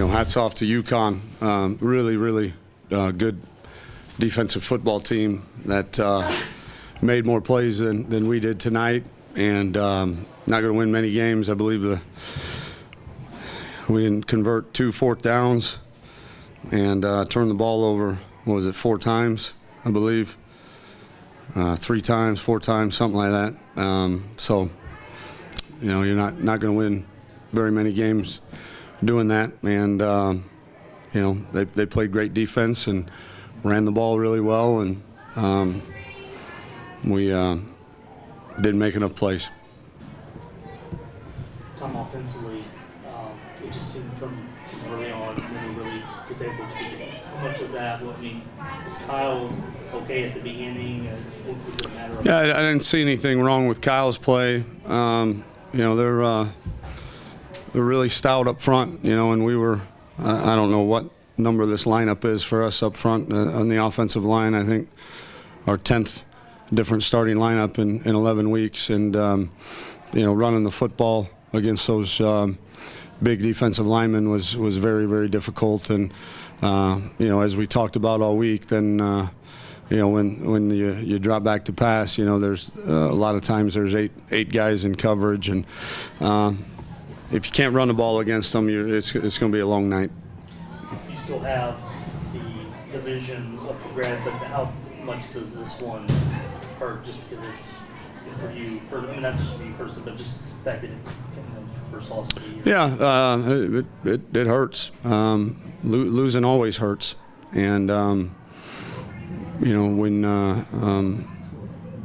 hats off to UConn. Really good defensive football team that made more plays than we did tonight, and not going to win many games. I believe we didn't convert 2 4th downs and turn the ball over. What was it, 4 times, I believe? 3 times, 4 times, something like that. So, you're not going to win very many games doing that. And, they played great defense and ran the ball really well, and we didn't make enough plays. Tom, offensively, it just seemed from early on when he really was able to get much of that. Was Kyle okay at the beginning? What was it a matter of? Yeah, I didn't see anything wrong with Kyle's play. They're really stout up front, and we were, I don't know what number this lineup is for us up front on the offensive line. I think our 10th different starting lineup in 11 weeks, and running the football against those big defensive linemen was very difficult. And as we talked about all week, then when you drop back to pass, there's a lot of times there's eight guys in coverage, and if you can't run the ball against them, it's going to be a long night. You still have the division up for grabs, but how much does this one hurt? Just because it's for you, or not just for you personally, but just the fact that it's your first loss of the year. Yeah, it hurts. Losing always hurts, and when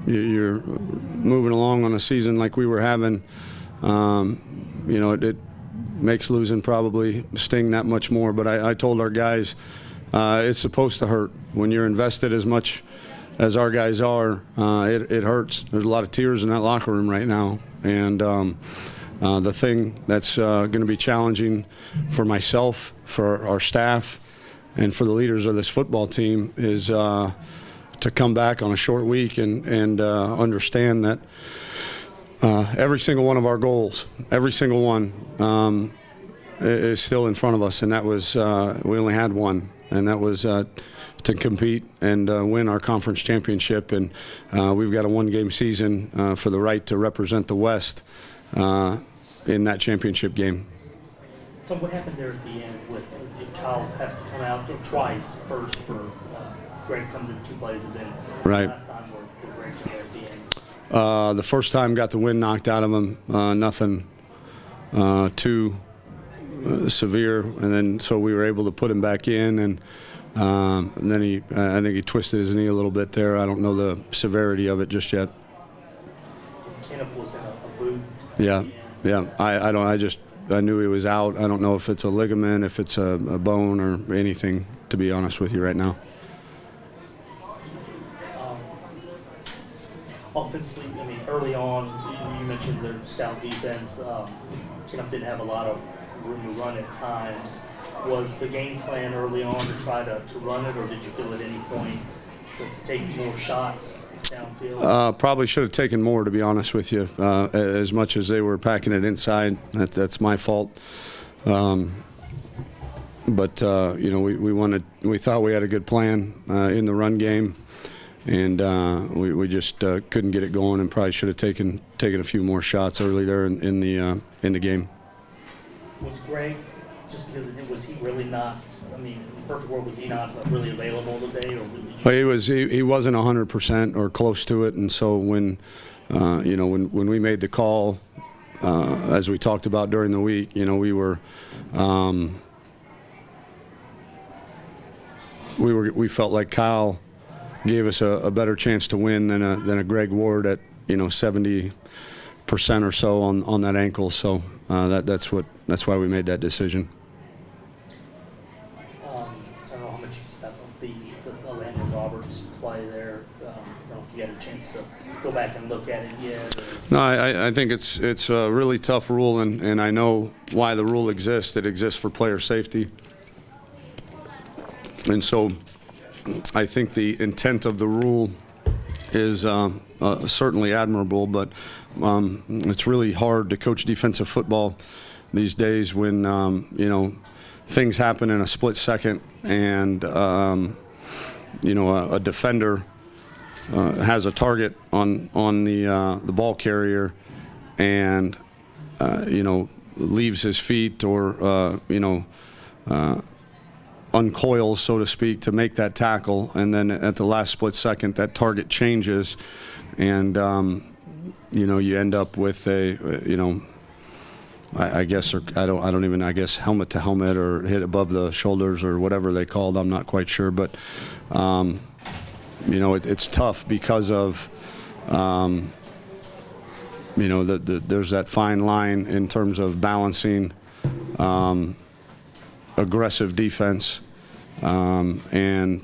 you're moving along on a season like we were having, it makes losing probably sting that much more. But I told our guys it's supposed to hurt. When you're invested as much as our guys are, it hurts. There's a lot of tears in that locker room right now. And the thing that's going to be challenging for myself, for our staff, and for the leaders of this football team is to come back on a short week and understand that every single one of our goals, every single one, is still in front of us. And that was, we only had one, and that was to compete and win our conference championship. And we've got a 1-game season for the right to represent the West in that championship game. So what happened there at the end with Kyle has to come out twice, first for Greg comes in 2 plays, and then right. Last time where Greg's there at the end? The first time got the wind knocked out of him, nothing too severe, and then so we were able to put him back in, and then I think he twisted his knee a little bit there. I don't know the severity of it just yet. Kenneth was in a boot. Yeah. I knew he was out. I don't know if it's a ligament, if it's a bone, or anything, to be honest with you right now. Offensively, early on, you mentioned their stout defense. Kenneth didn't have a lot of room to run at times. Was the game plan early on to try to run it, or did you feel at any point to take more shots downfield? Probably should have taken more, to be honest with you. As much as they were packing it inside, that's my fault. But we thought we had a good plan in the run game, and we just couldn't get it going, and probably should have taken a few more shots early there in the game. Was Greg, just because was he really not? In the perfect world, was he not really available today, or he wasn't 100% or close to it, and so when we made the call, as we talked about during the week, we felt like Kyle gave us a better chance to win than a Greg Ward at 70% or so on that ankle. So that's why we made that decision. I don't know how much you said about the Landon Roberts play there. I don't know if you had a chance to go back and look at it yet. No, I think it's a really tough rule, and I know why the rule exists. It exists for player safety. And so I think the intent of the rule is certainly admirable, but it's really hard to coach defensive football these days when things happen in a split second, and a defender has a target on the ball carrier, and leaves his feet or uncoils, so to speak, to make that tackle, and then at the last split second that target changes, and you end up with I guess, or I don't even, I guess, helmet to helmet or hit above the shoulders or whatever they called. I'm not quite sure, but it's tough because of there's that fine line in terms of balancing aggressive defense, and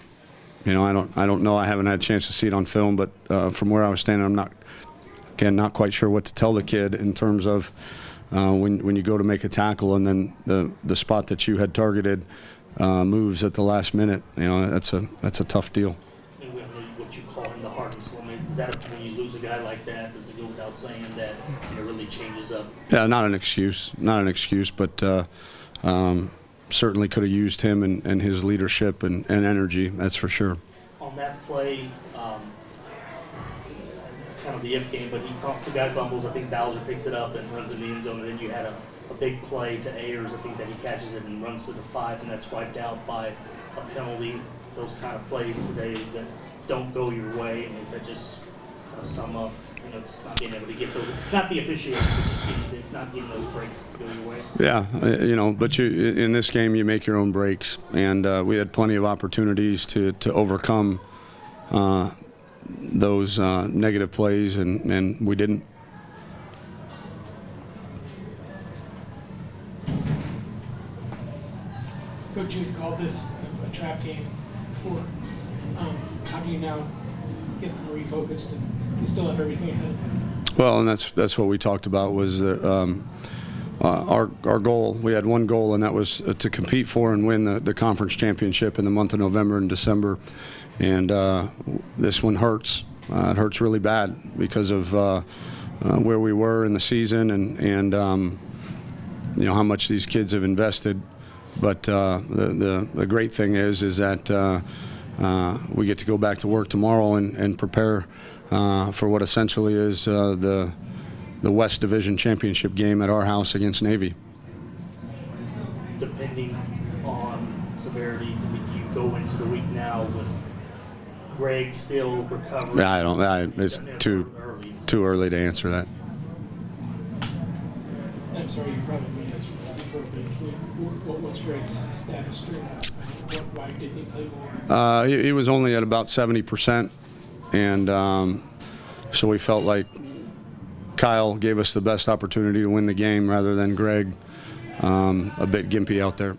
I don't know. I haven't had a chance to see it on film, but from where I was standing, I'm not quite sure what to tell the kid in terms of when you go to make a tackle and then the spot that you had targeted moves at the last minute. That's a tough deal. And what you call in the heart and soul, is that when you lose a guy like that, does it go without saying that it really changes up? Yeah, not an excuse, but certainly could have used him and his leadership and energy. That's for sure. On that play, it's kind of the if game, but the guy fumbles. I think Bowser picks it up and runs in the end zone, and then you had a big play to Ayers. I think that he catches it and runs to the 5, and that's wiped out by a penalty. Those kind of plays today that don't go your way, and is that just kind of sum up, just not being able to get those, not the officiating, but just not getting those breaks to go your way? Yeah, but in this game you make your own breaks, and we had plenty of opportunities to overcome those negative plays, and we didn't. Coach, you had called this a trap game before. How do you now get them refocused and you still have everything ahead? Well, and that's what we talked about was that our goal. We had one goal, and that was to compete for and win the conference championship in the month of November and December. And this one hurts. It hurts really bad because of where we were in the season and how much these kids have invested. But the great thing is that we get to go back to work tomorrow and prepare for what essentially is the West Division Championship game at our house against Navy. Depending on severity, do you go into the week now with Greg still recovering? Yeah, it's too early to answer that. I'm sorry, you probably answered this before, but what's Greg's status during that? Why didn't he play more? He was only at about 70%, and so we felt like Kyle gave us the best opportunity to win the game rather than Greg, a bit gimpy out there.